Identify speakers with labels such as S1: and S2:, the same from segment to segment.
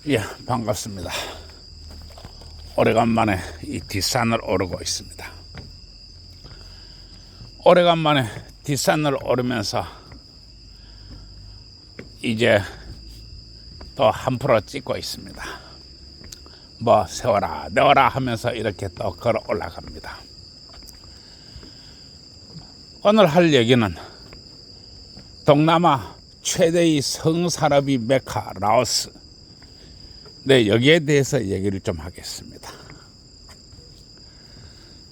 S1: 예, 반갑습니다. 오래간만에 이 뒷산을 오르고 있습니다. 오래간만에 뒷산을 오르면서 이제 또 한 프로 찍고 있습니다. 뭐 세워라 내워라 하면서 이렇게 또 걸어 올라갑니다. 오늘 할 얘기는 동남아 최대의 성산업의 메카 라오스, 여기에 대해서 얘기를 좀 하겠습니다.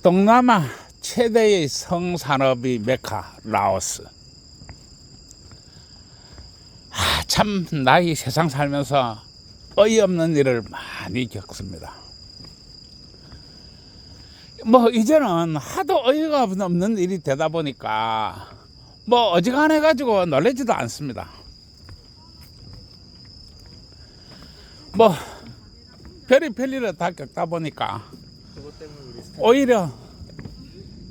S1: 동남아 최대의 성산업의 메카 라오스. 참 나이 세상 살면서 어이없는 일을 많이 겪습니다. 뭐 이제는 하도 어이가 없는 일이 되다 보니까 뭐 어지간해 가지고 놀라지도 않습니다. 뭐 별일을 다 겪다 보니까 오히려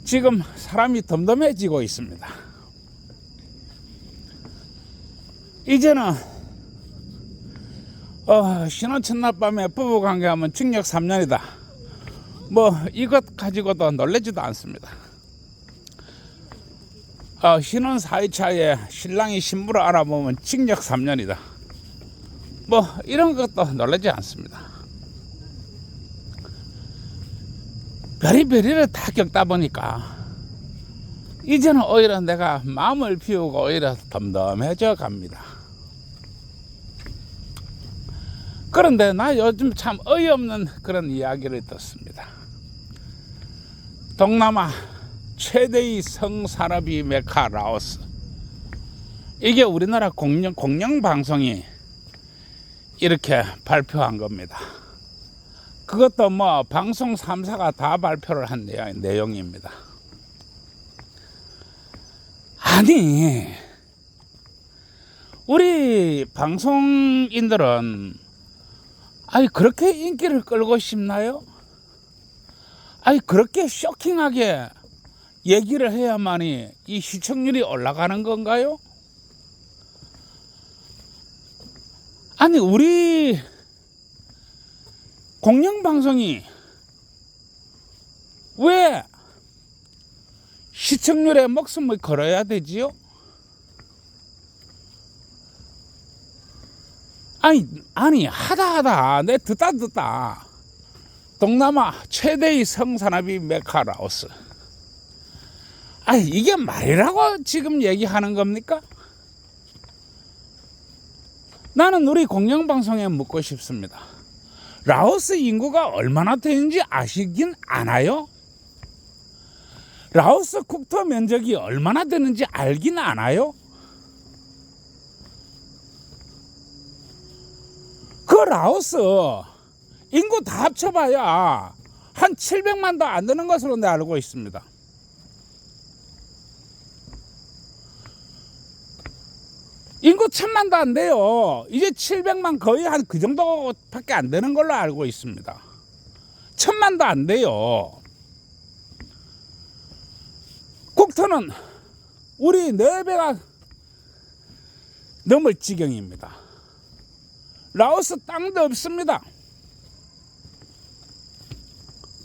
S1: 지금 사람이 덤덤해지고 있습니다. 이제는 신혼 첫날 밤에 부부관계하면 징역 3년이다. 뭐 이것 가지고도 놀라지도 않습니다. 신혼 4일차에 신랑이 신부를 알아보면 징역 3년이다. 뭐 이런 것도 놀라지 않습니다. 별의별을 다 겪다 보니까 이제는 오히려 내가 마음을 비우고 오히려 덤덤해져 갑니다. 그런데 나 요즘 참 어이없는 그런 이야기를 듣습니다. 동남아 최대의 성산업의 메카 라오스, 이게 우리나라 공영방송이 이렇게 발표한 겁니다. 그것도 뭐 방송 3사가 다 발표를 한 내용입니다. 아니, 우리 방송인들은 그렇게 인기를 끌고 싶나요? 그렇게 쇼킹하게 얘기를 해야만이 이 시청률이 올라가는 건가요? 우리 공영방송이 왜 시청률에 목숨을 걸어야 되지요? 하다 내 듣다 동남아 최대의 성산업의 메카 라오스, 이게 말이라고 지금 얘기하는 겁니까? 나는 우리 공영방송에 묻고 싶습니다. 라오스 인구가 얼마나 되는지 아시긴 아나요? 라오스 국토 면적이 얼마나 되는지 알긴 아나요? 그 라오스 인구 다 합쳐봐야 한 700만도 안 되는 것으로 내가 알고 있습니다. 인구 1000만도 안 돼요. 이제 700만 거의 한 그 정도밖에 안 되는 걸로 알고 있습니다. 1000만도 안 돼요. 국토는 우리 4배가 넘을 지경입니다. 라오스 땅도 없습니다.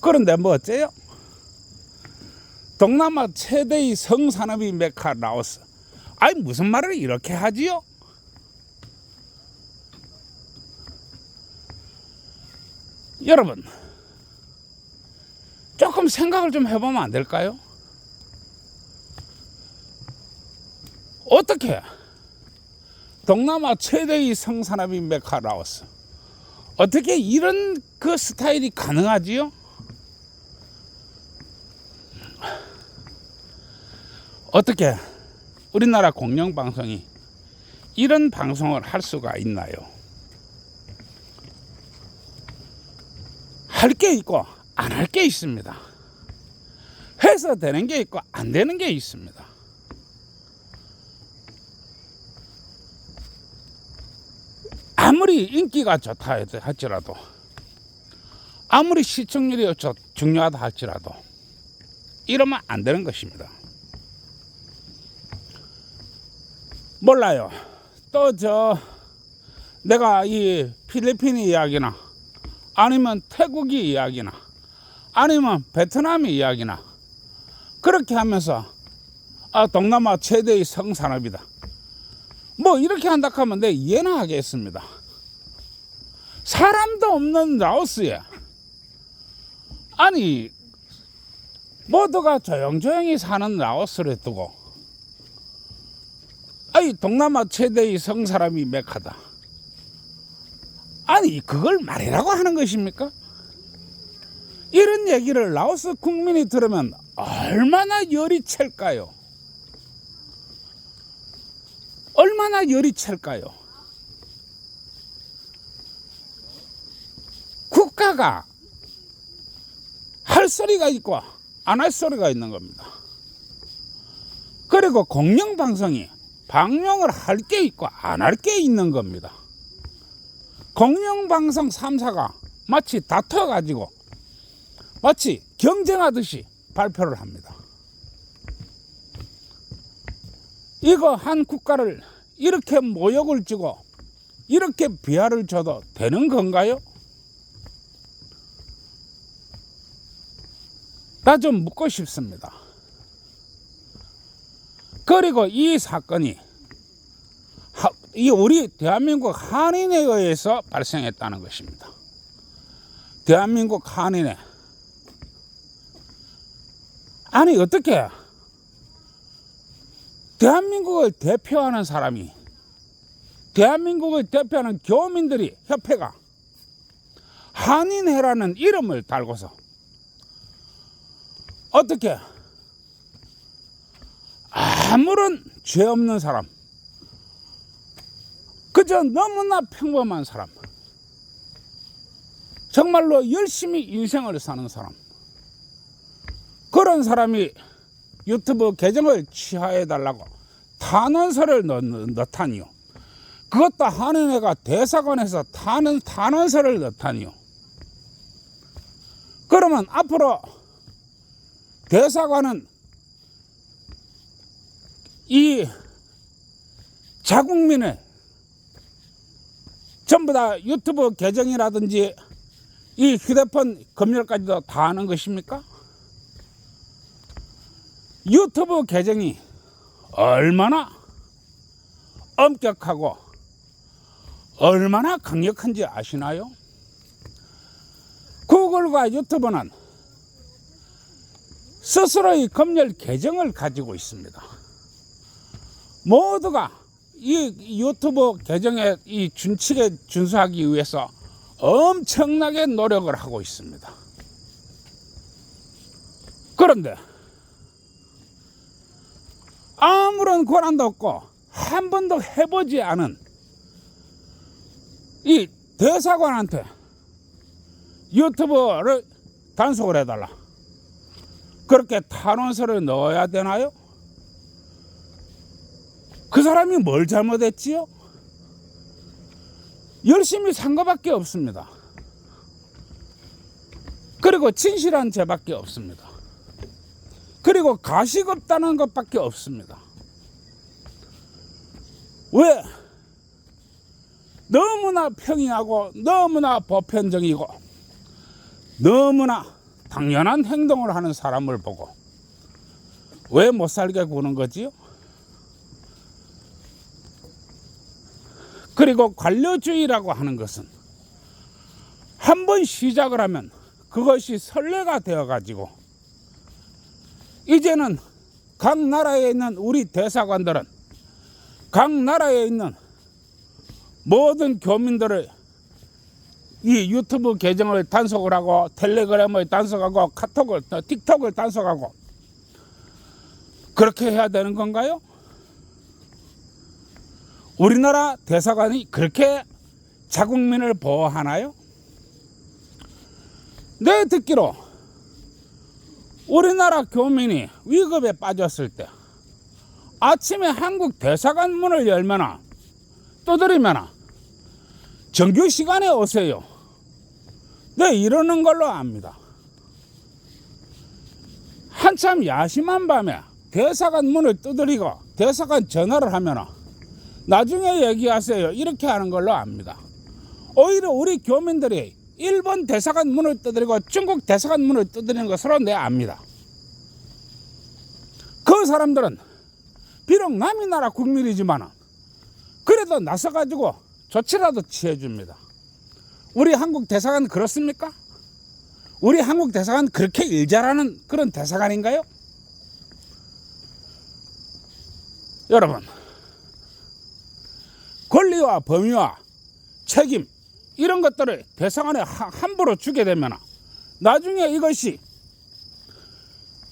S1: 그런데 뭐 어째요? 동남아 최대의 성산업의 메카 라오스. 무슨 말을 이렇게 하지요? 여러분, 조금 생각을 좀 해보면 안 될까요? 어떻게 동남아 최대의 성산업의 메카 라오스, 어떻게 이런 그 스타일이 가능하지요? 어떻게 우리나라 공영방송이 이런 방송을 할 수가 있나요? 할 게 있고 안 할 게 있습니다. 해서 되는 게 있고 안 되는 게 있습니다. 아무리 인기가 좋다 할지라도, 아무리 시청률이 중요하다 할지라도 이러면 안 되는 것입니다. 몰라요. 또 내가 이 필리핀 이야기나 아니면 태국이 이야기나 아니면 베트남의 이야기나 그렇게 하면서 동남아 최대의 성산업이다 뭐 이렇게 한다 하면 내 이해는 하겠습니다. 사람도 없는 라오스에 아니 모두가 조용조용히 사는 라오스를 두고 동남아 최대의 성산업이 메카다. 아니 그걸 말이라고 하는 것입니까? 이런 얘기를 라오스 국민이 들으면 얼마나 열이 찰까요? 얼마나 열이 찰까요? 국가가 할 소리가 있고 안 할 소리가 있는 겁니다. 그리고 공영방송이 방영을 할 게 있고 안 할 게 있는 겁니다. 공영방송 3사가 마치 다퉈가지고 마치 경쟁하듯이 발표를 합니다. 이거 한 국가를 이렇게 모욕을 주고 이렇게 비하를 줘도 되는 건가요? 나 좀 묻고 싶습니다. 그리고 이 사건이 우리 대한민국 한인에 의해서 발생했다는 것입니다. 대한민국 한인회. 아니 어떻게 대한민국을 대표하는 사람이 대한민국을 대표하는 교민들이 협회가 한인회라는 이름을 달고서 어떻게 아무런 죄 없는 사람 그저 너무나 평범한 사람 정말로 열심히 인생을 사는 사람 그런 사람이 유튜브 계정을 취하해달라고 탄원서를 넣다니요. 그것도 한인회가 대사관에서 탄원서를 넣다니요. 그러면 앞으로 대사관은 이 자국민을 전부 다 유튜브 계정이라든지 이 휴대폰 검열까지도 다 하는 것입니까? 유튜브 계정이 얼마나 엄격하고 얼마나 강력한지 아시나요? 구글과 유튜브는 스스로의 검열 계정을 가지고 있습니다. 모두가 이 유튜브 계정의 이 준칙에 준수하기 위해서 엄청나게 노력을 하고 있습니다. 그런데 아무런 권한도 없고 한 번도 해보지 않은 이 대사관한테 유튜브를 단속을 해달라. 그렇게 탄원서를 넣어야 되나요? 그 사람이 뭘 잘못했지요? 열심히 산 것밖에 없습니다. 그리고 진실한 죄밖에 없습니다. 그리고 가식 없다는 것밖에 없습니다. 왜? 너무나 평이하고 너무나 보편적이고 너무나 당연한 행동을 하는 사람을 보고 왜 못 살게 구는 거지요? 그리고 관료주의라고 하는 것은 한 번 시작을 하면 그것이 선례가 되어가지고 이제는 각 나라에 있는 우리 대사관들은 각 나라에 있는 모든 교민들을 이 유튜브 계정을 단속을 하고 텔레그램을 단속하고 카톡을 틱톡을 단속하고 그렇게 해야 되는 건가요? 우리나라 대사관이 그렇게 자국민을 보호하나요? 내 듣기로 우리나라 교민이 위급에 빠졌을 때 아침에 한국 대사관 문을 열거나 두드리면 정규 시간에 오세요. 네, 이러는 걸로 압니다. 한참 야심한 밤에 대사관 문을 두드리고 대사관 전화를 하면 나중에 얘기하세요. 이렇게 하는 걸로 압니다. 오히려 우리 교민들이 일본 대사관 문을 두드리고 중국 대사관 문을 두드리는 것으로 내 압니다. 그 사람들은 비록 남의 나라 국민이지만 그래도 나서가지고 조치라도 취해줍니다. 우리 한국 대사관 그렇습니까? 우리 한국 대사관 그렇게 일 잘하는 그런 대사관인가요? 여러분, 권리와 범위와 책임 이런 것들을 대사관에 함부로 주게 되면 나중에 이것이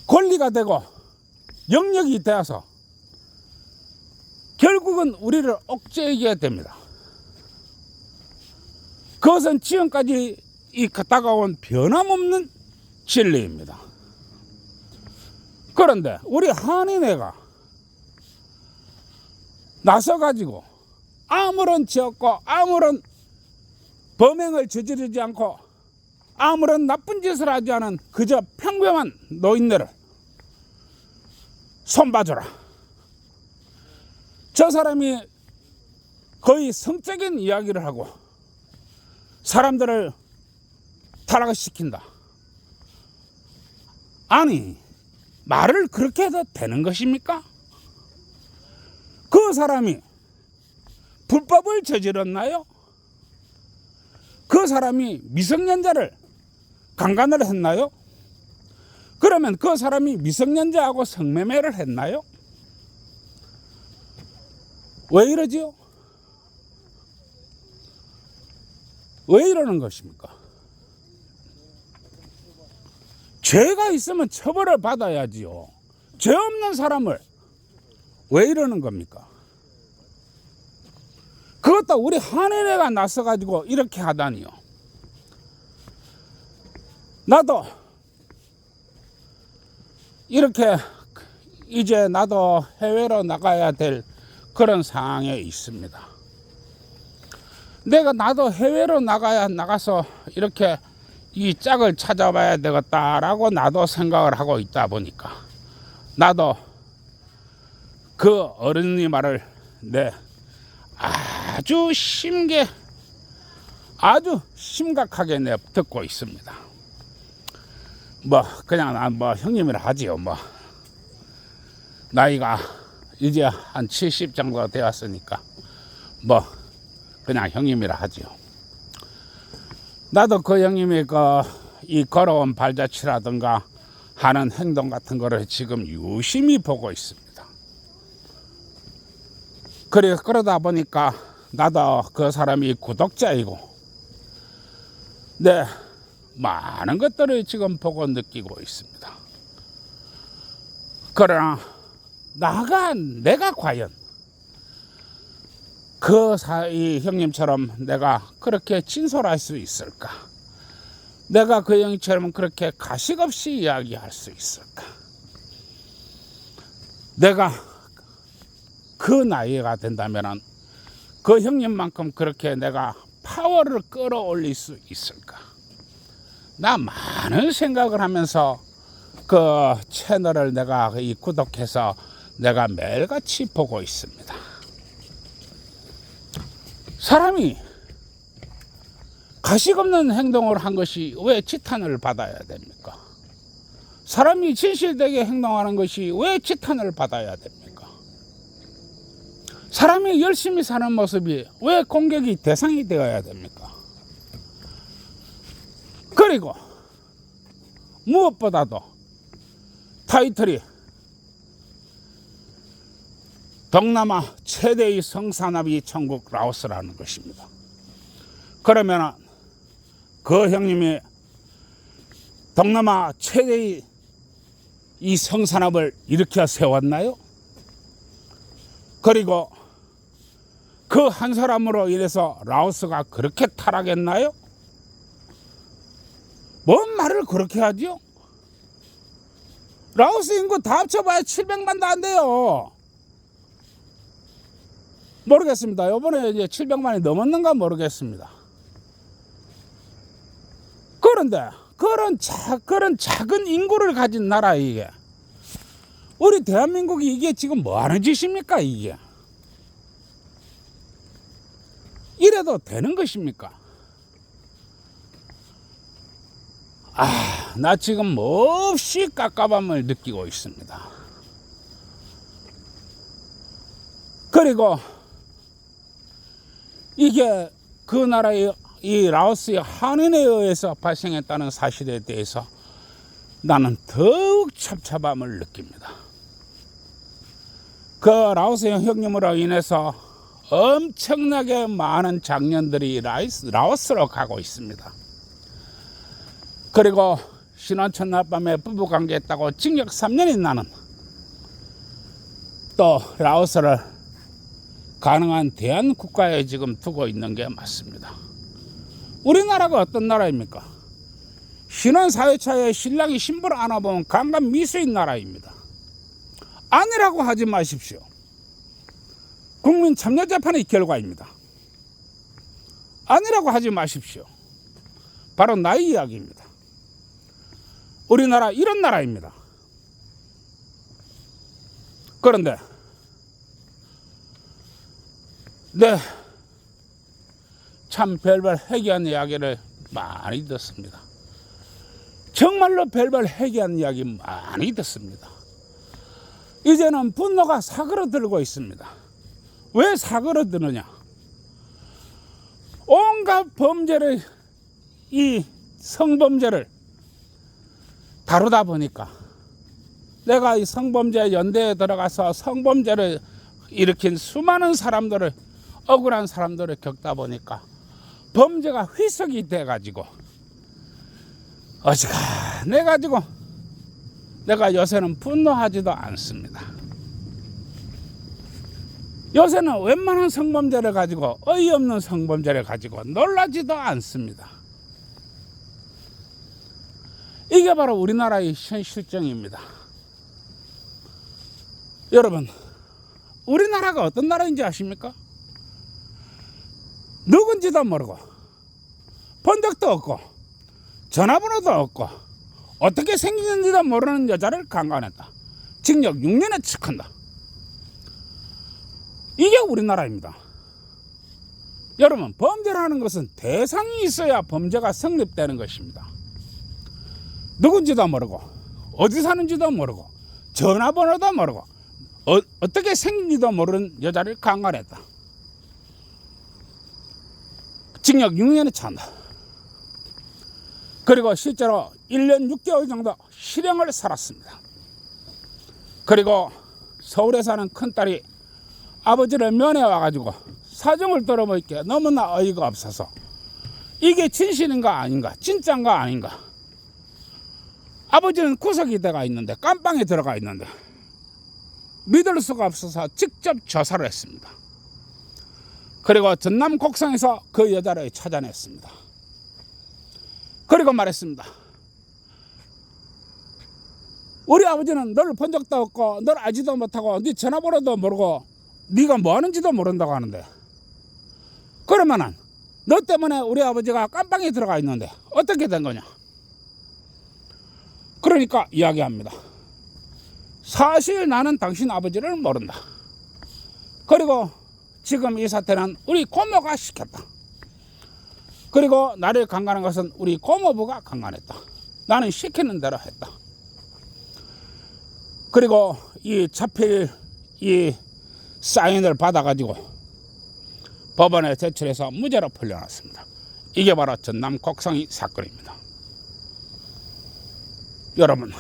S1: 권리가 되고 영역이 되어서 결국은 우리를 억제하게 됩니다. 그것은 지금까지 다가온 변함없는 진리입니다. 그런데 우리 한인회가 나서가지고 아무런 죄 없고 아무런 범행을 저지르지 않고 아무런 나쁜 짓을 하지 않은 그저 평범한 노인네를 손봐줘라. 저 사람이 거의 성적인 이야기를 하고 사람들을 타락시킨다. 아니, 말을 그렇게 해도 되는 것입니까? 그 사람이 불법을 저질렀나요? 그 사람이 미성년자를 강간을 했나요? 그러면 그 사람이 미성년자하고 성매매를 했나요? 왜 이러지요? 왜 이러는 것입니까? 죄가 있으면 처벌을 받아야지요. 죄 없는 사람을 왜 이러는 겁니까? 그것도 우리 한인회가 나서가지고 이렇게 하다니요. 나도 이렇게 이제 나도 해외로 나가야 될 그런 상황에 있습니다. 나도 해외로 나가서 이렇게 이 짝을 찾아봐야 되겠다라고 나도 생각을 하고 있다 보니까 나도 그 어른이 말을 아주 심각하게 듣고 있습니다. 그냥 형님이라 하지요. 나이가 이제 한 70 정도 되었으니까 그냥 형님이라 하지요. 나도 그 형님이 이 걸어온 발자취라든가 하는 행동 같은 거를 지금 유심히 보고 있습니다. 그러다 보니까 나도 그 사람이 구독자이고 많은 것들을 지금 보고 느끼고 있습니다. 그러나 내가 과연 이 형님처럼 내가 그렇게 진솔할 수 있을까? 내가 그 형님처럼 그렇게 가식 없이 이야기할 수 있을까? 내가 그 나이가 된다면 그 형님만큼 그렇게 내가 파워를 끌어올릴 수 있을까? 나 많은 생각을 하면서 그 채널을 내가 구독해서 내가 매일같이 보고 있습니다. 사람이 가식 없는 행동을 한 것이 왜 지탄을 받아야 됩니까? 사람이 진실되게 행동하는 것이 왜 지탄을 받아야 됩니까? 사람이 열심히 사는 모습이 왜 공격이 대상이 되어야 됩니까? 그리고 무엇보다도 타이틀이 동남아 최대의 성산업이 천국 라오스라는 것입니다. 그러면 그 형님이 동남아 최대의 이 성산업을 일으켜 세웠나요? 그리고 그 한 사람으로 인해서 라오스가 그렇게 타락했나요? 뭔 말을 그렇게 하죠? 라오스 인구 다 합쳐봐야 700만도 안 돼요. 모르겠습니다. 이번에 이제 700만이 넘었는가 모르겠습니다. 그런데 그런 작은 인구를 가진 나라 이게 우리 대한민국이 이게 지금 뭐 하는 짓입니까 이게? 이래도 되는 것입니까? 나 지금 몹시 깝깝함을 느끼고 있습니다. 그리고 이게 그 나라의 이 라오스의 한인에 의해서 발생했다는 사실에 대해서 나는 더욱 찹찹함을 느낍니다. 그 라오스의 혁명으로 인해서 엄청나게 많은 장년들이 라오스로 가고 있습니다. 그리고 신혼 첫날밤에 부부관계했다고 징역 3년이 나는 또 라오스를 가능한 대한국가에 지금 두고 있는 게 맞습니다. 우리나라가 어떤 나라입니까? 신혼 4회차에 신랑이 신부를 안아보면 강간 미수인 나라입니다. 아니라고 하지 마십시오. 국민 참여재판의 결과입니다. 아니라고 하지 마십시오. 바로 나의 이야기입니다. 우리나라 이런 나라입니다. 그런데 참 별별 해괴한 이야기를 많이 듣습니다. 정말로 별별 해괴한 이야기 많이 듣습니다. 이제는 분노가 사그러들고 있습니다. 왜 사그러드느냐? 온갖 범죄를, 이 성범죄를 다루다 보니까 내가 이 성범죄 연대에 들어가서 성범죄를 일으킨 수많은 사람들을, 억울한 사람들을 겪다 보니까 범죄가 희석이 돼가지고 어지간해가지고 내가 요새는 분노하지도 않습니다. 요새는 웬만한 성범죄를 가지고, 어이없는 성범죄를 가지고 놀라지도 않습니다. 이게 바로 우리나라의 현 실정입니다. 여러분, 우리나라가 어떤 나라인지 아십니까? 누군지도 모르고 본 적도 없고 전화번호도 없고 어떻게 생기는지도 모르는 여자를 강간했다. 징역 6년에 처한다. 이게 우리나라입니다. 여러분, 범죄라는 것은 대상이 있어야 범죄가 성립되는 것입니다. 누군지도 모르고 어디 사는지도 모르고 전화번호도 모르고 어떻게 생긴지도 모르는 여자를 강간했다. 징역 6년에 처한다. 그리고 실제로 1년 6개월 정도 실형을 살았습니다. 그리고 서울에 사는 큰딸이 아버지를 면회 와가지고 사정을 들어보니까 너무나 어이가 없어서 이게 진실인가 아닌가, 진짜인가 아닌가. 아버지는 구석이 들어가 있는데, 깜빵에 들어가 있는데 믿을 수가 없어서 직접 조사를 했습니다. 그리고 전남 곡성에서 그 여자를 찾아냈습니다. 그리고 말했습니다. 우리 아버지는 널 본 적도 없고 널 알지도 못하고 네 전화번호도 모르고 네가 뭐 하는지도 모른다고 하는데, 그러면은 너 때문에 우리 아버지가 깜빵에 들어가 있는데 어떻게 된 거냐? 그러니까 이야기합니다. 사실 나는 당신 아버지를 모른다. 그리고 지금 이 사태는 우리 고모가 시켰다. 그리고 나를 강간한 것은 우리 고모부가 강간했다. 나는 시키는 대로 했다. 그리고 이 자필 이 사인을 받아가지고 법원에 제출해서 무죄로 풀려났습니다. 이게 바로 전남 곡성의 사건입니다. 여러분,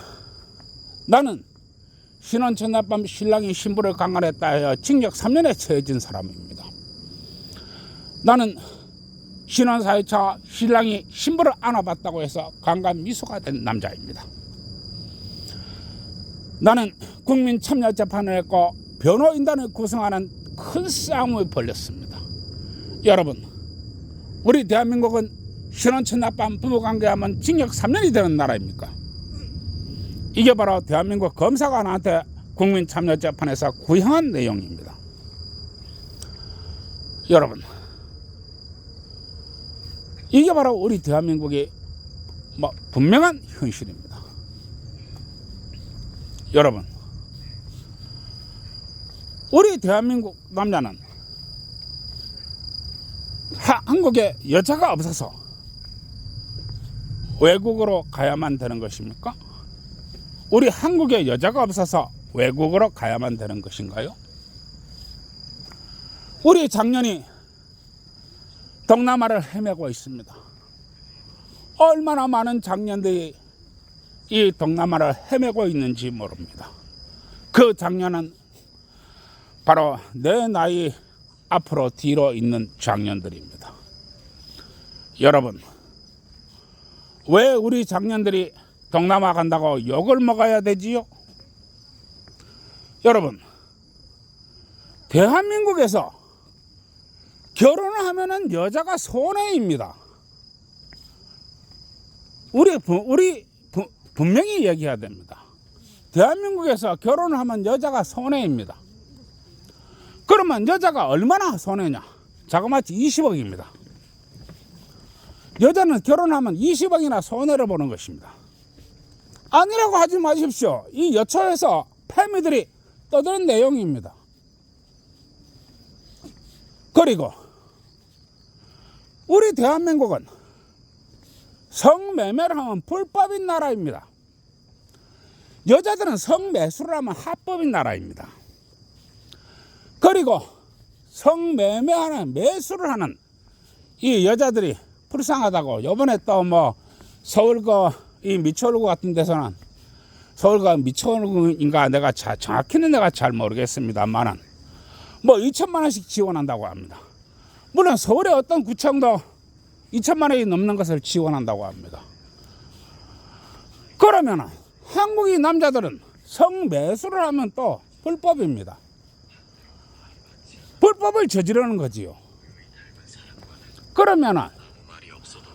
S1: 나는 신혼 첫날밤 신랑이 신부를 강간했다 하여 징역 3년에 처해진 사람입니다. 나는 신혼 4회차 신랑이 신부를 안아봤다고 해서 강간 미수가 된 남자입니다. 나는 국민 참여 재판을 했고 변호인단을 구성하는 큰 싸움을 벌였습니다. 여러분, 우리 대한민국은 신혼 첫날밤 부부관계하면 징역 3년이 되는 나라입니까? 이게 바로 대한민국 검사가 나한테 국민 참여 재판에서 구형한 내용입니다. 여러분, 이게 바로 우리 대한민국의 분명한 현실입니다. 여러분, 우리 대한민국 남자는 한국에 여자가 없어서 외국으로 가야만 되는 것입니까? 우리 한국에 여자가 없어서 외국으로 가야만 되는 것인가요? 우리 장년이 동남아를 헤매고 있습니다. 얼마나 많은 장년들이 이 동남아를 헤매고 있는지 모릅니다. 그 장년은 바로 내 나이 앞으로 뒤로 있는 장년들입니다. 여러분, 왜 우리 장년들이 동남아 간다고 욕을 먹어야 되지요? 여러분, 대한민국에서 결혼을 하면은 여자가 손해입니다. 우리 분명히 얘기해야 됩니다. 대한민국에서 결혼을 하면 여자가 손해입니다. 그러면 여자가 얼마나 손해냐? 자그마치 20억입니다. 여자는 결혼하면 20억이나 손해를 보는 것입니다. 아니라고 하지 마십시오. 이 여초에서 패미들이 떠드는 내용입니다. 그리고 우리 대한민국은 성매매를 하면 불법인 나라입니다. 여자들은 성매수를 하면 합법인 나라입니다. 그리고 성매매하는 매수를 하는 이 여자들이 불쌍하다고 요번에 또 뭐 서울 이 미추홀구 같은 데서는 서울과 미추홀구인가 내가 정확히는 내가 잘 모르겠습니다만은 뭐 2천만 원씩 지원한다고 합니다. 물론 서울의 어떤 구청도 2천만 원이 넘는 것을 지원한다고 합니다. 그러면 한국인 남자들은 성매수를 하면 또 불법입니다. 불법을 저지르는 거지요. 그러면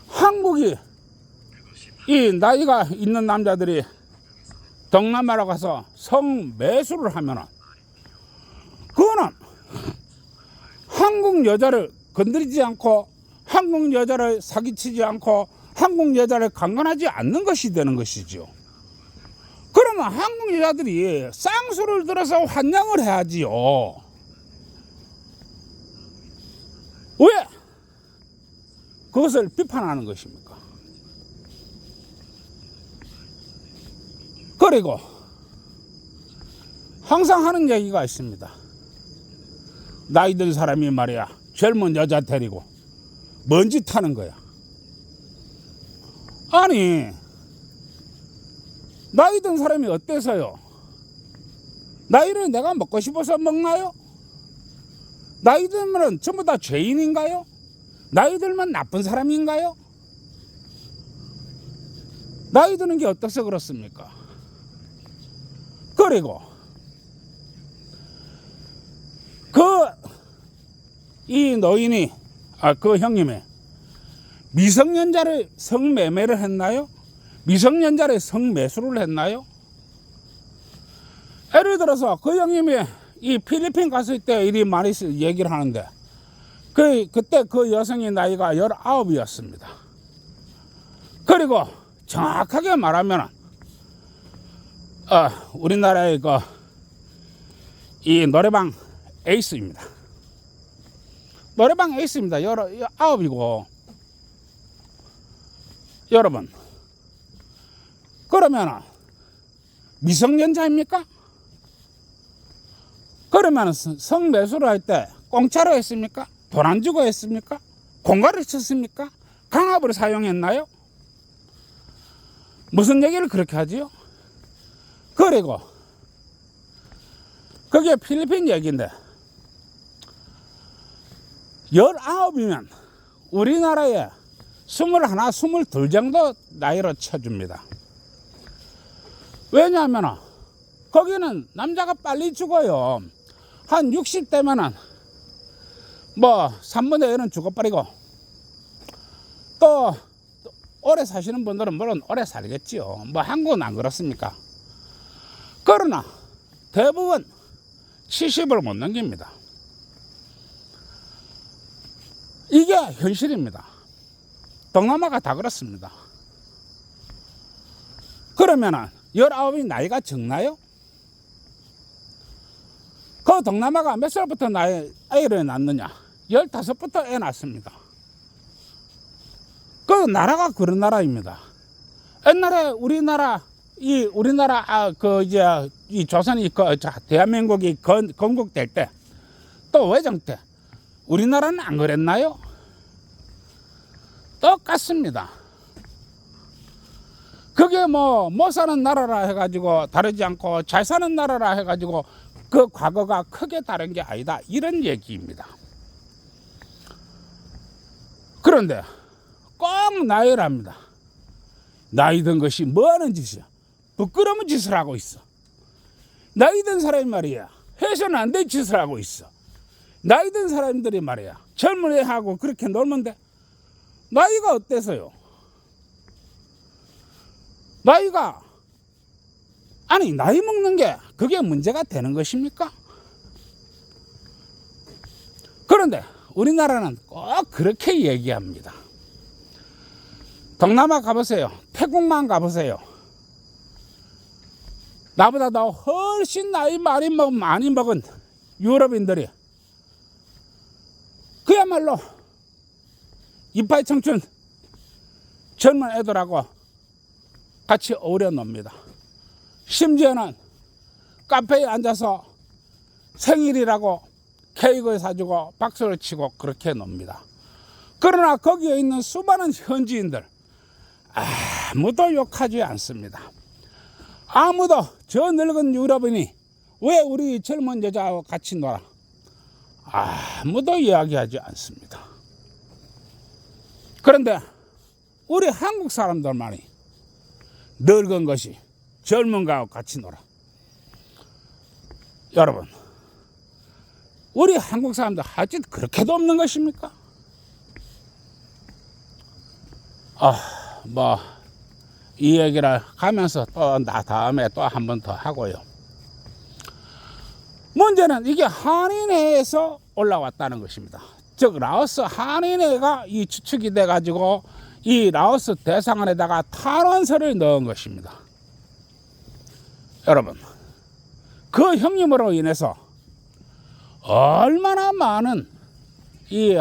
S1: 한국이 이 나이가 있는 남자들이 동남아로 가서 성매수를 하면 그거는 한국 여자를 건드리지 않고 한국 여자를 사기치지 않고 한국 여자를 강간하지 않는 것이 되는 것이죠. 그러면 한국 여자들이 쌍수를 들어서 환영을 해야지요. 왜 그것을 비판하는 것입니까? 그리고 항상 하는 얘기가 있습니다. 나이 든 사람이 말이야 젊은 여자 데리고 뭔 짓 하는 거야. 아니 나이 든 사람이 어때서요? 나이를 내가 먹고 싶어서 먹나요? 나이 들면 전부 다 죄인인가요? 나이 들면 나쁜 사람인가요? 나이 드는 게 어때서 그렇습니까? 그리고 이 노인이 그 형님이 미성년자를 성매매를 했나요? 미성년자를 성매수를 했나요? 예를 들어서 그 형님이 이 필리핀 갔을 때 일이 많이 얘기를 하는데 그때 그 여성의 나이가 19이었습니다. 그리고 정확하게 말하면 우리나라의 이 노래방 에이스입니다. 노래방 에이스입니다. 19이고 여러분 그러면 미성년자입니까? 그러면 성매수를 할 때 공짜로 했습니까? 돈 안 주고 했습니까? 공갈을 쳤습니까? 강압을 사용했나요? 무슨 얘기를 그렇게 하지요? 그리고 그게 필리핀 얘기인데 19이면 우리나라에 21, 22 정도 나이로 쳐줍니다. 왜냐하면 거기는 남자가 빨리 죽어요. 한 60대면은 뭐 3분의 1은 죽어버리고 또 오래 사시는 분들은 물론 오래 살겠지요. 뭐 한국은 안 그렇습니까? 그러나 대부분 70을 못 넘깁니다. 이게 현실입니다. 동남아가 다 그렇습니다. 그러면은 19이 나이가 적나요? 그 동남아가 몇 살부터 아이를 낳느냐? 15부터 애 낳습니다. 나라가 그런 나라입니다. 옛날에 우리나라 이 조선이 대한민국이 건국될 때, 또 외정 때 우리나라는 안 그랬나요? 똑같습니다. 그게 못 사는 나라라 해가지고 다르지 않고 잘 사는 나라라 해가지고 그 과거가 크게 다른 게 아니다, 이런 얘기입니다. 그런데 꼭 나열합니다. 나이 든 것이 뭐하는 짓이야? 부끄러운 짓을 하고 있어. 나이 든 사람이 말이야, 해서는 안 될 짓을 하고 있어. 나이 든 사람들이 말이야, 젊은 애하고 그렇게 놀면 돼? 나이가 어때서요? 나이 먹는 게 그게 문제가 되는 것입니까? 그런데 우리나라는 꼭 그렇게 얘기합니다. 동남아 가보세요. 태국만 가보세요. 나보다 더 훨씬 나이 많이 먹은 유럽인들이 그야말로 이파이 청춘 젊은 애들하고 같이 어울려 놉니다. 심지어는 카페에 앉아서 생일이라고 케이크를 사주고 박수를 치고 그렇게 놉니다. 그러나 거기에 있는 수많은 현지인들 아무도 욕하지 않습니다. 아무도 저 늙은 유럽인이 왜 우리 젊은 여자하고 같이 놀아? 아무도 이야기하지 않습니다. 그런데 우리 한국 사람들만이 늙은 것이 젊은 거하고 같이 놀아. 여러분, 우리 한국 사람들 할 짓 그렇게도 없는 것입니까? 이 얘기를 하면서 또 다음에 또 한 번 더 하고요. 문제는 이게 한인회에서 올라왔다는 것입니다. 즉 라오스 한인회가 이 추측이 돼 가지고 이 라오스 대사관에다가 탄원서를 넣은 것입니다. 여러분, 그 형님으로 인해서 얼마나 많은 이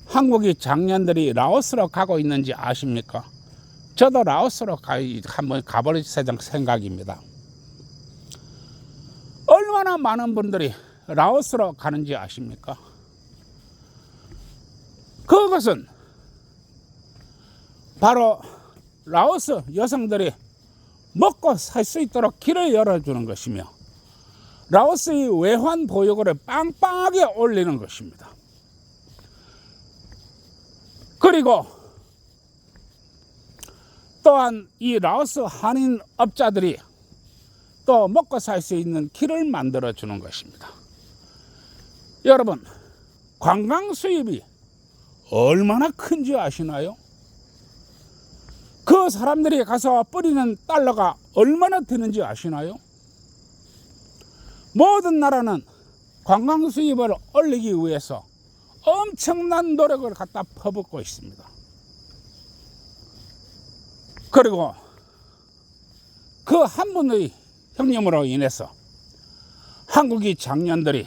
S1: 한국이 장년들이 라오스로 가고 있는지 아십니까? 저도 라오스로 한번 가볼 생각입니다. 얼마나 많은 분들이 라오스로 가는지 아십니까? 그것은 바로 라오스 여성들이 먹고 살 수 있도록 길을 열어주는 것이며 라오스의 외환 보유고를 빵빵하게 올리는 것입니다. 그리고 또한 이 라오스 한인 업자들이 또 먹고 살 수 있는 길을 만들어 주는 것입니다. 여러분, 관광 수입이 얼마나 큰지 아시나요? 그 사람들이 가서 뿌리는 달러가 얼마나 드는지 아시나요? 모든 나라는 관광 수입을 올리기 위해서 엄청난 노력을 갖다 퍼붓고 있습니다. 그리고 그 한 분의 형님으로 인해서 한국이 장년들이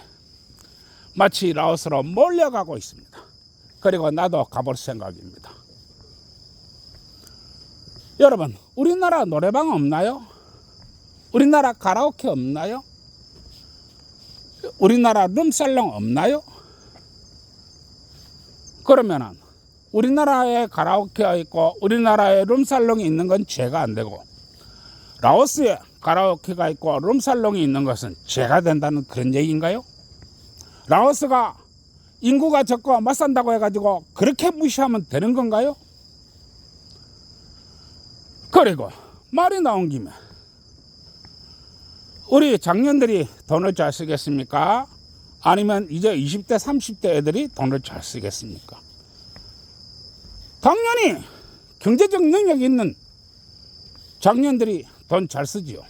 S1: 마치 라오스로 몰려가고 있습니다. 그리고 나도 가볼 생각입니다. 여러분, 우리나라 노래방 없나요? 우리나라 가라오케 없나요? 우리나라 룸살롱 없나요? 그러면은 우리나라에 가라오케가 있고 우리나라에 룸살롱이 있는 건 죄가 안 되고 라오스에 가라오케가 있고 룸살롱이 있는 것은 죄가 된다는 그런 얘기인가요? 라오스가 인구가 적고 못 산다고 해가지고 그렇게 무시하면 되는 건가요? 그리고 말이 나온 김에 우리 장년들이 돈을 잘 쓰겠습니까? 아니면 이제 20대 30대 애들이 돈을 잘 쓰겠습니까? 당연히 경제적 능력이 있는 장년들이 돈 잘 쓰지요.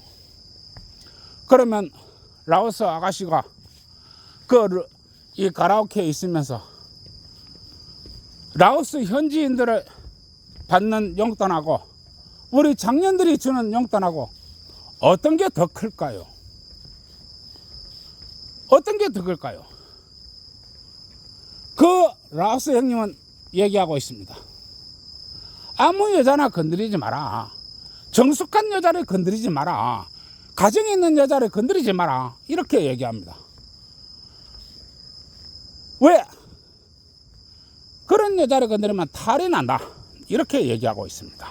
S1: 그러면 라오스 아가씨가 이 가라오케에 있으면서 라오스 현지인들을 받는 용돈하고 우리 장년들이 주는 용돈하고 어떤 게 더 클까요? 어떤 게 더 클까요? 그 라오스 형님은 얘기하고 있습니다. 아무 여자나 건드리지 마라. 정숙한 여자를 건드리지 마라. 가정에 있는 여자를 건드리지 마라. 이렇게 얘기합니다. 왜? 그런 여자를 건드리면 탈이 난다. 이렇게 얘기하고 있습니다.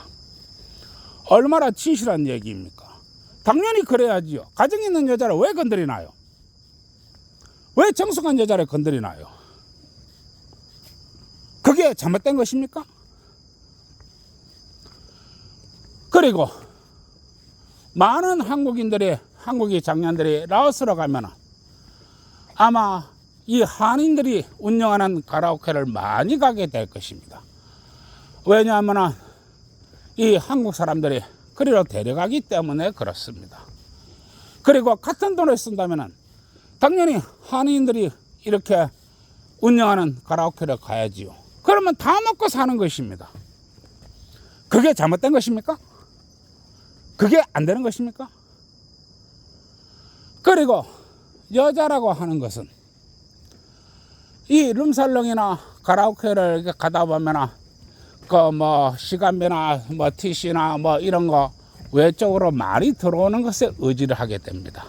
S1: 얼마나 진실한 얘기입니까? 당연히 그래야지요. 가정에 있는 여자를 왜 건드리나요? 왜 정숙한 여자를 건드리나요? 그게 잘못된 것입니까? 그리고 많은 한국의 장년들이 라오스로 가면 아마 이 한인들이 운영하는 가라오케를 많이 가게 될 것입니다. 왜냐하면 이 한국 사람들이 그리로 데려가기 때문에 그렇습니다. 그리고 같은 돈을 쓴다면 당연히 한인들이 이렇게 운영하는 가라오케를 가야지요. 그러면 다 먹고 사는 것입니다. 그게 잘못된 것입니까? 그게 안 되는 것입니까? 그리고 여자라고 하는 것은 이 룸살롱이나 가라오케를 가다 보면 그 뭐 시간비나 뭐 TC나 뭐 이런 거 외적으로 많이 들어오는 것에 의지를 하게 됩니다.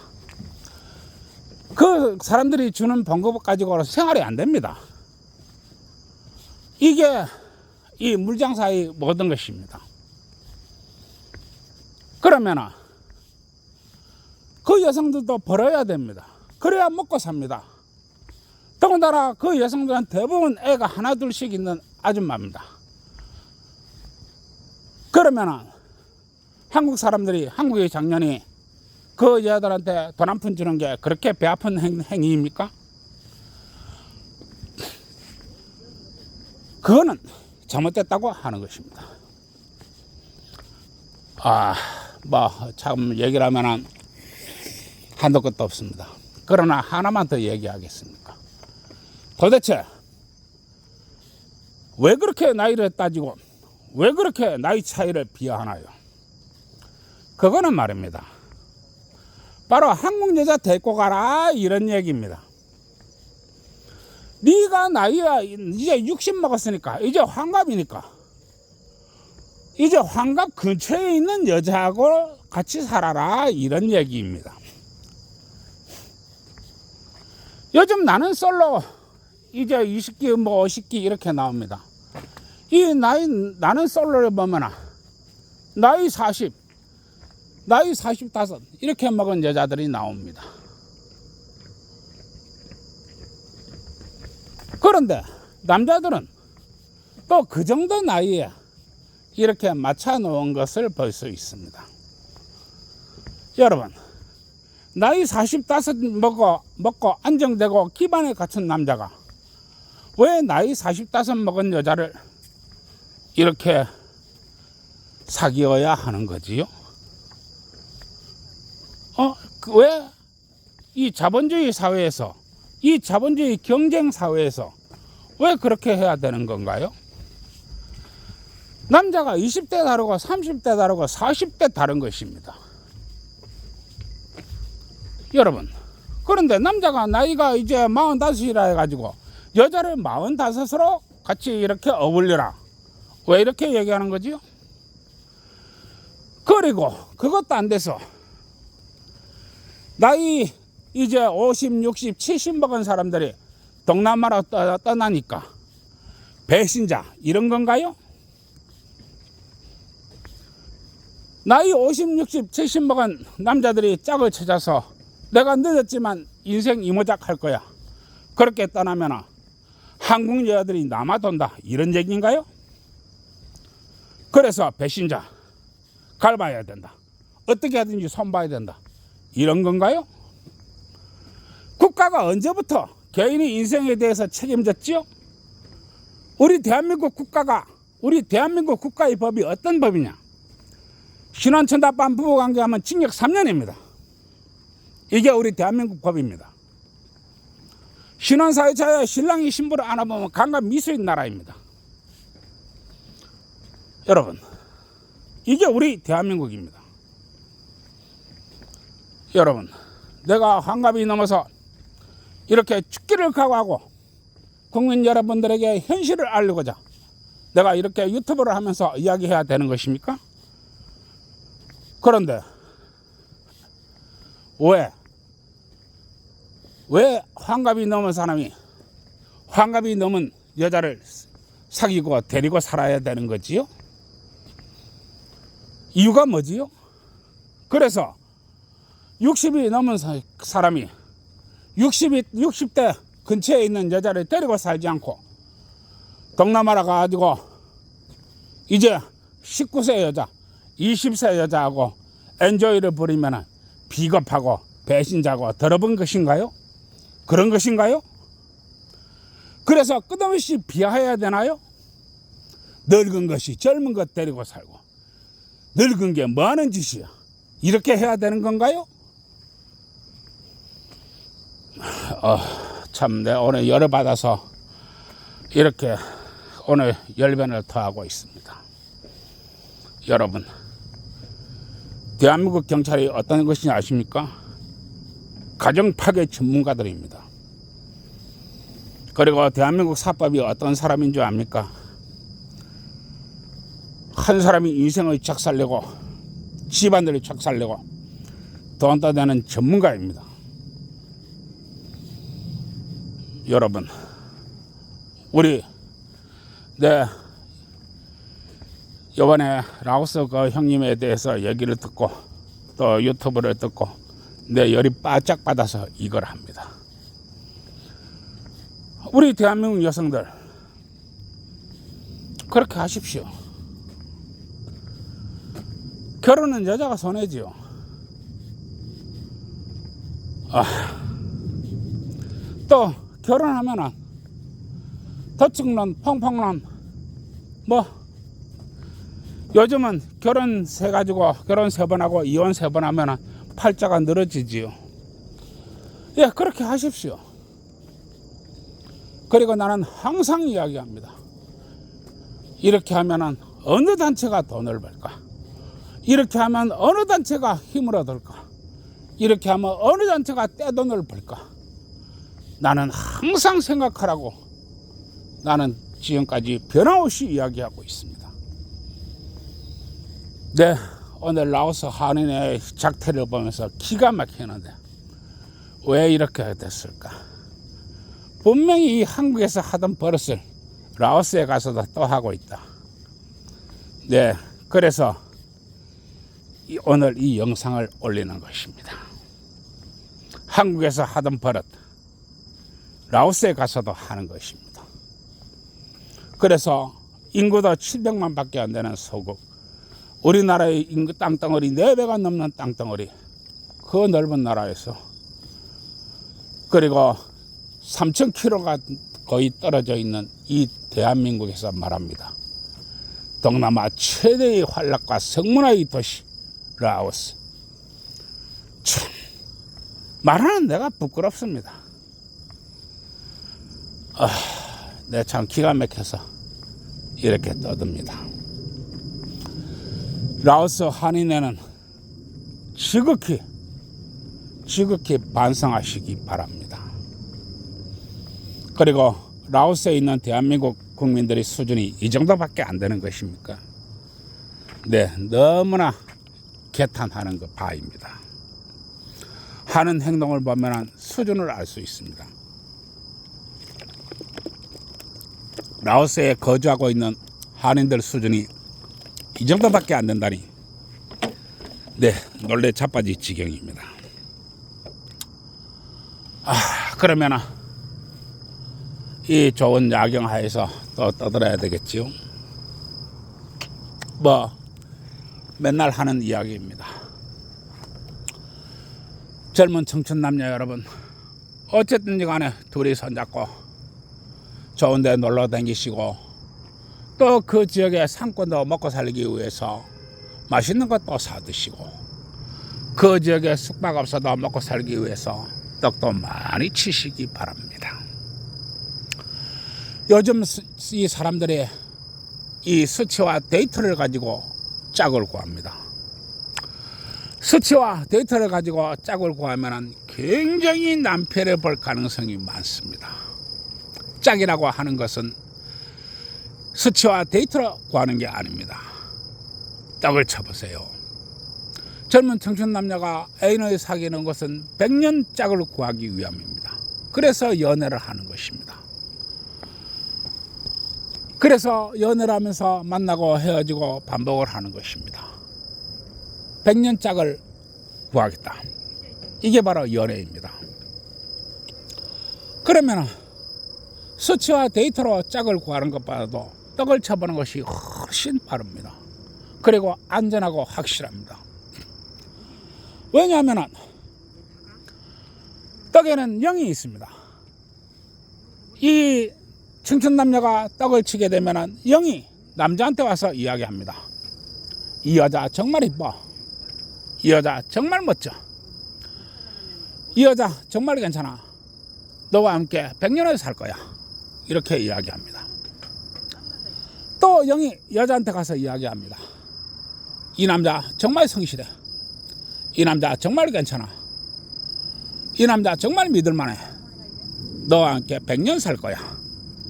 S1: 그 사람들이 주는 봉급 가지고 생활이 안 됩니다. 이게 이 물장사의 모든 것입니다. 그러면 그 여성들도 벌어야 됩니다. 그래야 먹고 삽니다. 더군다나 그 여성들은 대부분 애가 하나 둘씩 있는 아줌마입니다. 그러면 한국 사람들이, 한국의 장년이 그 여자들한테 돈 한 푼 주는 게 그렇게 배 아픈 행위입니까? 그거는 잘못됐다고 하는 것입니다. 참 얘기를 하면 한도 끝도 없습니다. 그러나 하나만 더 얘기하겠습니다. 도대체 왜 그렇게 나이를 따지고 왜 그렇게 나이 차이를 비하하나요? 그거는 말입니다. 바로 한국 여자 데리고 가라 이런 얘기입니다. 네가 나이가 이제 60 먹었으니까 이제 환갑이니까 이제 환갑 근처에 있는 여자하고 같이 살아라 이런 얘기입니다. 요즘 나는 솔로 이제 20기 뭐 50기 이렇게 나옵니다. 이 나는 솔로를 보면 나이 40, 나이 45 이렇게 먹은 여자들이 나옵니다. 그런데 남자들은 또 그 정도 나이에 이렇게 맞춰 놓은 것을 볼 수 있습니다. 여러분, 나이 45 먹고 안정되고 기반에 갖춘 남자가 왜 나이 45 먹은 여자를 이렇게 사귀어야 하는 거지요? 왜 이 자본주의 사회에서, 이 자본주의 경쟁 사회에서 왜 그렇게 해야 되는 건가요? 남자가 20대 다르고 30대 다르고 40대 다른 것입니다. 여러분, 그런데 남자가 나이가 이제 45이라 해가지고 여자를 45으로 같이 이렇게 어울려라. 왜 이렇게 얘기하는 거지요? 그리고 그것도 안 돼서 나이 이제 50, 60, 70 먹은 사람들이 동남아로 떠나니까 배신자 이런 건가요? 나이 50, 60, 70 먹은 남자들이 짝을 찾아서 내가 늦었지만 인생 이모작 할 거야. 그렇게 떠나면 한국 여자들이 남아돈다. 이런 얘기인가요? 그래서 배신자, 갈봐야 된다. 어떻게 하든지 손봐야 된다. 이런 건가요? 국가가 언제부터 개인의 인생에 대해서 책임졌지요? 우리 대한민국 국가의 법이 어떤 법이냐? 신혼천답반 부부관계하면 징역 3년입니다. 이게 우리 대한민국 법입니다. 신혼사유차에 신랑이 신부를 안아보면 강간 미수인 나라입니다. 여러분, 이게 우리 대한민국입니다. 여러분, 내가 환갑이 넘어서 이렇게 죽기를 각오하고 국민 여러분들에게 현실을 알리고자 내가 이렇게 유튜브를 하면서 이야기해야 되는 것입니까? 그런데 왜 환갑이 넘은 사람이 환갑이 넘은 여자를 사귀고 데리고 살아야 되는 거지요? 이유가 뭐지요? 그래서 60이 넘은 사람이 60대 근처에 있는 여자를 데리고 살지 않고 동남아라 가가지고 이제 19세 여자, 20세 여자하고 엔조이를 부리면 비겁하고 배신자고 더러운 것인가요? 그런 것인가요? 그래서 끝없이 비하해야 되나요? 늙은 것이 젊은 것 데리고 살고 늙은 게 뭐하는 짓이야? 이렇게 해야 되는 건가요? 참, 내 오늘 열을 받아서 이렇게 오늘 열변을 토하고 있습니다. 여러분, 대한민국 경찰이 어떤 것인지 아십니까? 가정 파괴 전문가들입니다. 그리고 대한민국 사법이 어떤 사람인 줄 압니까? 한 사람이 인생을 착살내고 집안들을 착살내고 돈 떠내는 전문가입니다. 여러분, 우리 이번에 라오스 그 형님에 대해서 얘기를 듣고 또 유튜브를 듣고 내 열이 바짝 받아서 이걸 합니다. 우리 대한민국 여성들 그렇게 하십시오. 결혼은 여자가 손해지요. 또 결혼하면은 더축론, 펑펑론 요즘은 결혼 세 번 하고 이혼 3번 하면은 팔자가 늘어지지요. 예, 그렇게 하십시오. 그리고 나는 항상 이야기합니다. 이렇게 하면은 어느 단체가 돈을 벌까? 이렇게 하면 어느 단체가 힘을 얻을까? 이렇게 하면 어느 단체가 떼돈을 벌까? 나는 항상 생각하라고 나는 지금까지 변함없이 이야기하고 있습니다. 네, 오늘 라오스 한인의 작태를 보면서 기가 막히는데 왜 이렇게 됐을까? 분명히 이 한국에서 하던 버릇을 라오스에 가서도 또 하고 있다. 네, 그래서 오늘 이 영상을 올리는 것입니다. 한국에서 하던 버릇 라오스에 가서도 하는 것입니다. 그래서 인구도 700만 밖에 안 되는 소국, 우리나라의 인구 땅덩어리 4배가 넘는 땅덩어리, 그 넓은 나라에서, 그리고 3,000km가 거의 떨어져 있는 이 대한민국에서 말합니다. 동남아 최대의 활락과 성문화의 도시 라오스. 참, 말하는 내가 부끄럽습니다. 내 참 기가 막혀서 이렇게 떠듭니다. 라오스 한인회는 지극히 반성하시기 바랍니다. 그리고 라오스에 있는 대한민국 국민들의 수준이 이 정도밖에 안 되는 것입니까? 네, 너무나 개탄하는 것 바입니다. 하는 행동을 보면 수준을 알 수 있습니다. 라오스에 거주하고 있는 한인들 수준이 이 정도밖에 안 된다니, 네, 놀래 자빠질 지경입니다. 그러면 이 좋은 야경 하에서 또 떠들어야 되겠지요. 맨날 하는 이야기입니다. 젊은 청춘 남녀 여러분, 어쨌든지 간에 둘이 손잡고 좋은 데 놀러 다니시고 또 그 지역의 상권도 먹고 살기 위해서 맛있는 것도 사 드시고 그 지역에 숙박업소도 먹고 살기 위해서 떡도 많이 치시기 바랍니다. 요즘 이 사람들이 이 수치와 데이터를 가지고 짝을 구합니다. 수치와 데이터를 가지고 짝을 구하면 굉장히 낭패를 볼 가능성이 많습니다. 짝이라고 하는 것은 수치와 데이트로 구하는 게 아닙니다. 떡을 쳐보세요. 젊은 청춘 남녀가 애인을 사귀는 것은 100년 짝을 구하기 위함입니다. 그래서 연애를 하는 것입니다. 그래서 연애를 하면서 만나고 헤어지고 반복을 하는 것입니다. 100년 짝을 구하겠다. 이게 바로 연애입니다. 그러면 수치와 데이트로 짝을 구하는 것보다도 떡을 쳐보는 것이 훨씬 빠릅니다. 그리고 안전하고 확실합니다. 왜냐하면 떡에는 영이 있습니다. 이 청춘 남녀가 떡을 치게 되면 영이 남자한테 와서 이야기합니다. 이 여자 정말 이뻐. 이 여자 정말 멋져. 이 여자 정말 괜찮아. 너와 함께 100년을 살 거야. 이렇게 이야기합니다. 또 영이 여자한테 가서 이야기합니다. 이 남자 정말 성실해. 이 남자 정말 괜찮아. 이 남자 정말 믿을만해. 너와 함께 100년 살 거야.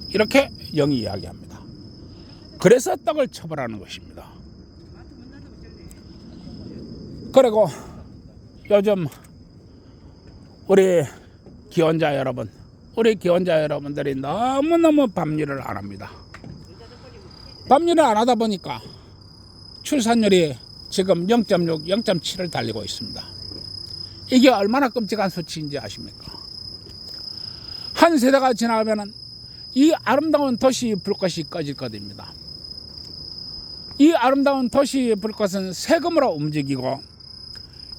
S1: 이렇게 영이 이야기합니다. 그래서 떡을 쳐보라는 것입니다. 그리고 요즘 우리 기혼자 여러분들이 너무너무 밤일을 안 합니다. 밤일을 안 하다 보니까 출산율이 지금 0.6, 0.7을 달리고 있습니다. 이게 얼마나 끔찍한 수치인지 아십니까? 한 세대가 지나가면 이 아름다운 도시 불꽃이 꺼질 것입니다. 이 아름다운 도시 불꽃은 세금으로 움직이고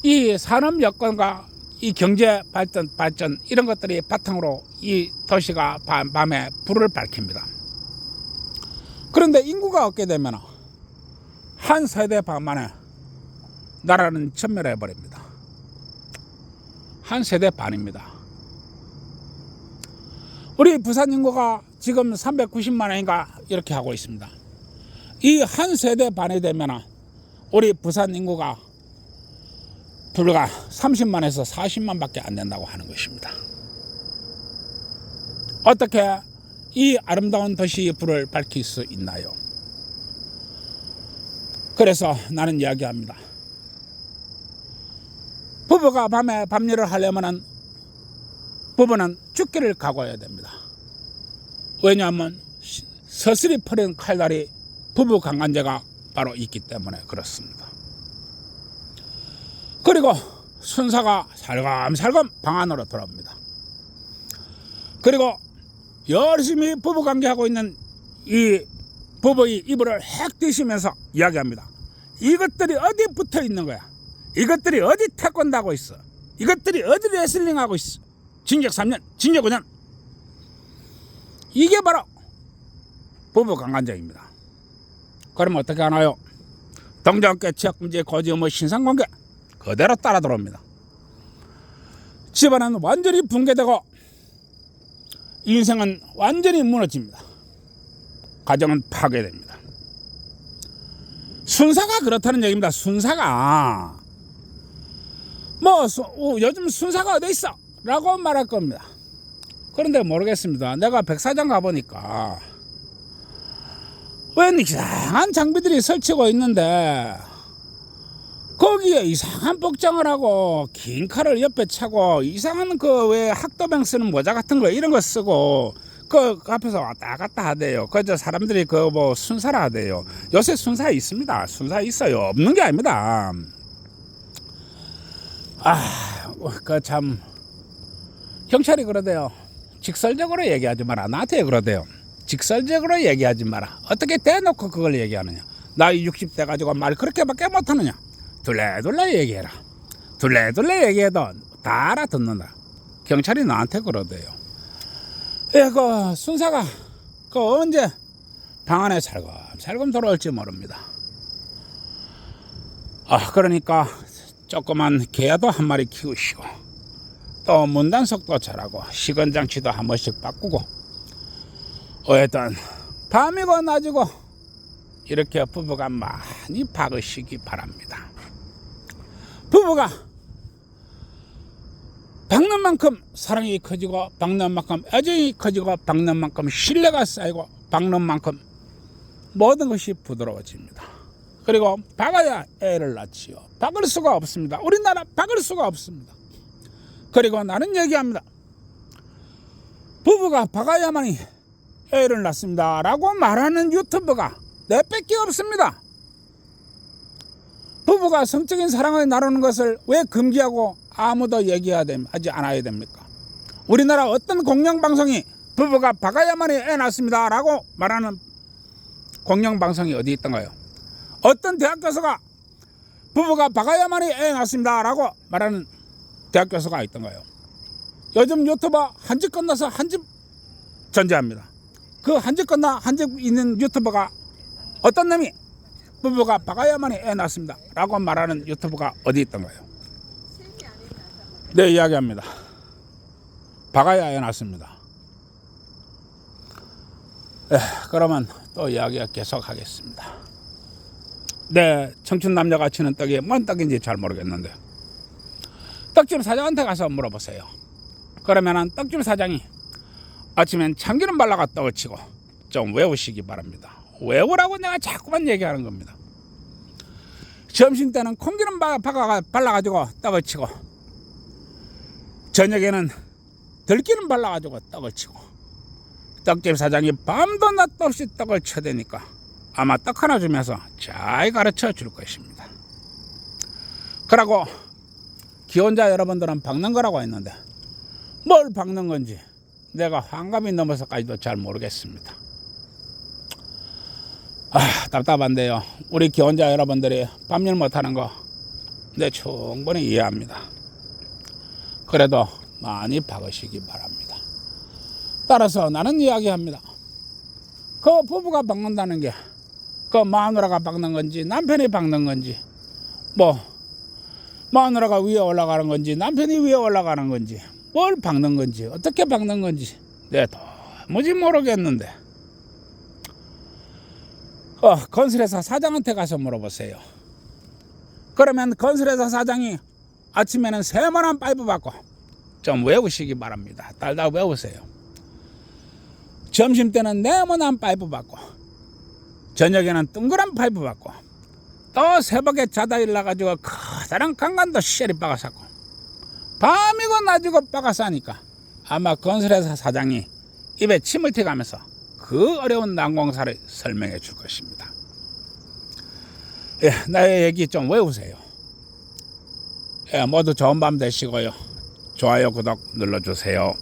S1: 이 산업 여건과 이 경제 발전 이런 것들이 바탕으로 이 도시가 밤에 불을 밝힙니다. 그런데 인구가 없게 되면 한 세대 반 만에 나라는 전멸해 버립니다. 한 세대 반입니다. 우리 부산 인구가 지금 390만원인가 이렇게 하고 있습니다. 이 한 세대 반이 되면 우리 부산 인구가 불과 30만에서 40만밖에 안 된다고 하는 것입니다. 어떻게 이 아름다운 도시의 불을 밝힐 수 있나요? 그래서 나는 이야기합니다. 부부가 밤에 밤일을 하려면 부부는 죽기를 각오해야 됩니다. 왜냐하면 서슬이 퍼진 칼날이 부부 강간죄가 바로 있기 때문에 그렇습니다. 그리고 순사가 살금살금 방 안으로 들어옵니다. 그리고 열심히 부부관계하고 있는 이 부부의 이불을 핵 뒤시면서 이야기합니다. 이것들이 어디 붙어 있는 거야? 이것들이 어디 태권도 하고 있어? 이것들이 어디 레슬링 하고 있어? 징역 3년, 징역 5년. 이게 바로 부부 강간죄입니다. 그러면 어떻게 하나요? 동정계, 지역금지, 고지의무, 신상관계 그대로 따라 들어옵니다. 집안은 완전히 붕괴되고 인생은 완전히 무너집니다. 가정은 파괴됩니다. 순사가 그렇다는 얘기입니다. 순사가 요즘 순사가 어디 있어? 라고 말할 겁니다. 그런데 모르겠습니다. 내가 백사장 가보니까 왜 이상한 장비들이 설치고 있는데 거기에 이상한 복장을 하고 긴 칼을 옆에 차고 이상한 왜 학도병 쓰는 모자 같은 거 이런 거 쓰고 그 앞에서 왔다 갔다 하대요. 그저 사람들이 순사라 하대요. 요새 순사 있습니다. 순사 있어요. 없는 게 아닙니다. 참 경찰이 그러대요. 직설적으로 얘기하지 마라. 나한테 그러대요. 직설적으로 얘기하지 마라. 어떻게 대놓고 그걸 얘기하느냐. 나이 60대 가지고 말 그렇게밖에 못하느냐. 둘레둘레 얘기해라. 둘레둘레 얘기해도 다 알아듣는다. 경찰이 나한테 그러대요. 그 순사가 언제 방 안에 살금 돌아올지 모릅니다. 그러니까 조그만 개야도 한 마리 키우시고 또 문단속도 잘하고 시건장치도 한 번씩 바꾸고 어쨌든 밤이고 낮이고 이렇게 부부가 많이 박으시기 바랍니다. 부부가 박는 만큼 사랑이 커지고 박는 만큼 애정이 커지고 박는 만큼 신뢰가 쌓이고 박는 만큼 모든 것이 부드러워집니다. 그리고 박아야 애를 낳지요. 박을 수가 없습니다. 우리나라 박을 수가 없습니다. 그리고 나는 얘기합니다. 부부가 박아야만이 애를 낳습니다 라고 말하는 유튜브가 내 뺏기 없습니다. 부부가 성적인 사랑을 나누는 것을 왜 금지하고 아무도 얘기하지 않아야 됩니까? 우리나라 어떤 공영방송이 부부가 박아야만이 애 낳습니다 라고 말하는 공영방송이 어디 있던가요? 어떤 대학 교수가 부부가 박아야만이 애 낳습니다 라고 말하는 대학 교수가 있던가요? 요즘 유튜버 한 집 건너서 한 집 전제합니다. 그 한 집 건너 한 집 있는 유튜버가 어떤 놈이 부부가 박아야만이 애 낳습니다 라고 말하는 유튜브가 어디 있던가요? 네, 이야기합니다. 박아야 애 낳습니다. 그러면 또 이야기가 계속하겠습니다. 네, 청춘 남녀가 치는 떡이 뭔 떡인지 잘 모르겠는데 떡집 사장한테 가서 물어보세요. 그러면은 떡집 사장이 아침엔 참기름 발라가 떡을 치고 좀 외우시기 바랍니다. 외우라고 내가 자꾸만 얘기하는 겁니다. 점심 때는 콩기름 발라가지고 떡을 치고 저녁에는 들기름 발라가지고 떡을 치고 떡집 사장이 밤도 낮도 없이 떡을 쳐대니까 아마 떡 하나 주면서 잘 가르쳐 줄 것입니다. 그러고 기혼자 여러분들은 박는 거라고 했는데 뭘 박는 건지 내가 환갑이 넘어서까지도 잘 모르겠습니다. 답답한데요. 우리 기혼자 여러분들이 밤일 못하는 거 네, 충분히 이해합니다. 그래도 많이 박으시기 바랍니다. 따라서 나는 이야기합니다. 그 부부가 박는다는 게 그 마누라가 박는 건지 남편이 박는 건지 마누라가 위에 올라가는 건지 남편이 위에 올라가는 건지 뭘 박는 건지 어떻게 박는 건지 네, 도무지 모르겠는데 건설회사 사장한테 가서 물어보세요. 그러면 건설회사 사장이 아침에는 세모난 파이프 받고 좀 외우시기 바랍니다. 달달 외우세요. 점심 때는 네모난 파이프 받고 저녁에는 둥그란 파이프 받고 또 새벽에 자다 일어나가지고 커다란 강간도 시리 박아쌌고 밤이고 낮이고 박아싸니까 아마 건설회사 사장이 입에 침을 튀가면서 그 어려운 난공사를 설명해 줄 것입니다. 나의 얘기 좀 외우세요. 모두 좋은 밤 되시고요. 좋아요, 구독 눌러주세요.